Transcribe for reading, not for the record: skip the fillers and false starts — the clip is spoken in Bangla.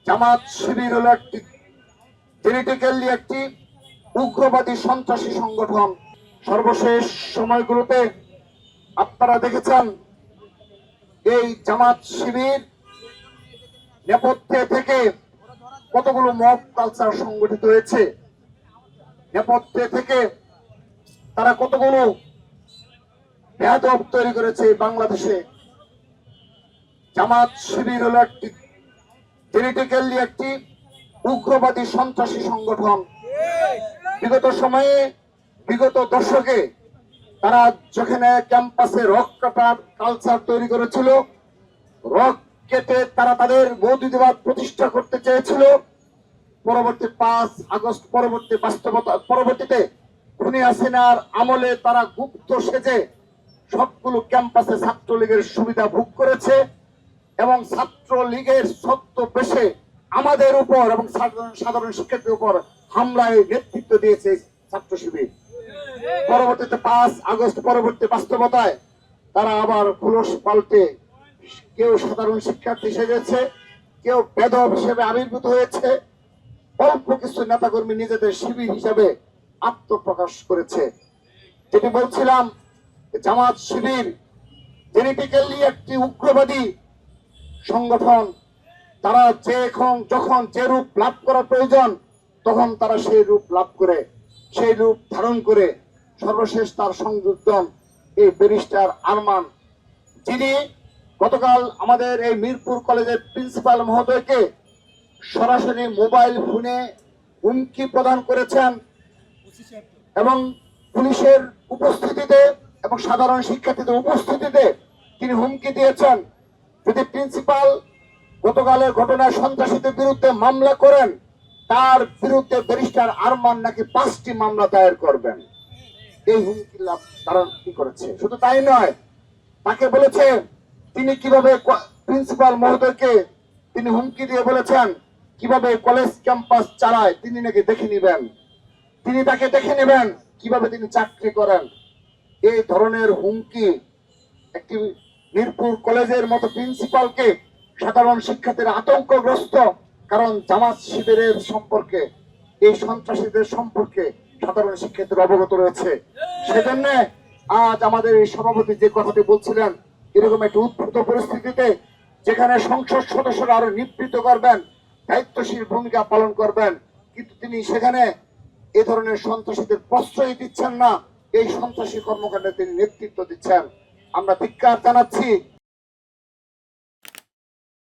জামাত শিবির হলো একটি জেনেটিক্যালি একটি উগ্রবাদী সন্ত্রাসী সংগঠন। সর্বশেষ সময়গুলোতে আপনারা দেখেছেন এই জামাত শিবির নেপথ্যে থেকে কতগুলো মব কালচার সংগঠিত হয়েছে, নেপথ্যে থেকে তারা কতগুলো বেয়াদব তৈরি করেছে বাংলাদেশে। জামাত শিবির হলো একটি জেনেটিক্যালি একটি উগ্রবাদী সন্ত্রাসী সংগঠন। বিগত সময়ে, বিগত দশকে তারা যেখানে ক্যাম্পাসে রক কাটার কালচার তৈরি করেছিল, রক কেটে তারা তাদের বৌদ্ধবাদ প্রতিষ্ঠা করতে চেয়েছিল। পরবর্তী 5 আগস্ট পরবর্তী বাস্তবতা পরবর্তীতে খুনি হাসিনার আমলে তারা গুপ্ত সেজে সবগুলো ক্যাম্পাসে ছাত্রলীগের সুবিধা ভোগ করেছে এবং ছাত্রলীগের ছদ্মবেশে আমাদের উপর এবং সাধারণ শিক্ষার্থীর উপর হামলায় নেতৃত্ব দিয়েছে ছাত্র শিবির। পরবর্তীতে 5 আগস্ট পরবর্তী বাস্তবতায় তারা আবার খোলস পাল্টে কেউ সাধারণ শিক্ষার্থী সেজেছে, কেউ বেদব হিসেবে আবির্ভূত হয়েছে। অল্প কিছু নেতাকর্মী নিজেদের শিবির হিসেবে আত্মপ্রকাশ করেছে। যেটি বলছিলাম, জামাত শিবির জেনেটিক্যালি একটি উগ্রবাদী সংগঠন। তারা যখন যে রূপ লাভ করা প্রয়োজন তখন তারা সেই রূপ লাভ করে, সেই রূপ ধারণ করে সর্বশেষ তার সংযোজন এই ব্যারিস্টার আরমান, যিনি গতকাল আমাদের এই মিরপুর কলেজের প্রিন্সিপাল মহোদয়কে সরাসরি মোবাইল ফোনে হুমকি প্রদান করেছেন এবং পুলিশের উপস্থিতিতে এবং সাধারণ শিক্ষার্থীদের উপস্থিতিতে তিনি হুমকি দিয়েছেন, যদি প্রিন্সিপাল গতকালের ঘটনায় সন্ত্রাসীদের বিরুদ্ধে মামলা করেন তার বিরুদ্ধে ব্যারিস্টার আরমান নাকি 5টি মামলা দায়ের করবেন। এই হুমকি তারা কি করেছে। শুধু তাই নয়, তাকে বলেছে তিনি কিভাবে প্রিন্সিপাল মহোদয়কে তিনি হুমকি দিয়ে বলেছেন কিভাবে কলেজ ক্যাম্পাস চালায় তিনি নাকি দেখে নেবেন, তিনি তাকে দেখে নেবেন কিভাবে তিনি চাকরি করেন। এই ধরনের হুমকি একটি মিরপুর কলেজের মতো প্রিন্সিপালকে সাধারণ শিক্ষার্থীরা আতঙ্কগ্রস্ত, কারণ জামাত শিবিরের সম্পর্কে, এই সন্ত্রাসীদের সম্পর্কে সাধারণ শিক্ষার্থীরা অবগত রয়েছে। সেজন্য আজ আমাদের এই সভাপতি যে কথাটি বলছিলেন, এরকম একটি উদ্ভূত পরিস্থিতিতে যেখানে সংসদ সদস্যরা আরো নিবৃত্ত করবেন, দায়িত্বশীল ভূমিকা পালন করবেন, কিন্তু তিনি সেখানে এ ধরনের সন্ত্রাসীদের প্রশ্রয় দিচ্ছেন না, এই সন্ত্রাসী কর্মকাণ্ডে তিনি নেতৃত্ব দিচ্ছেন। আমরা ধিক্কার জানাচ্ছি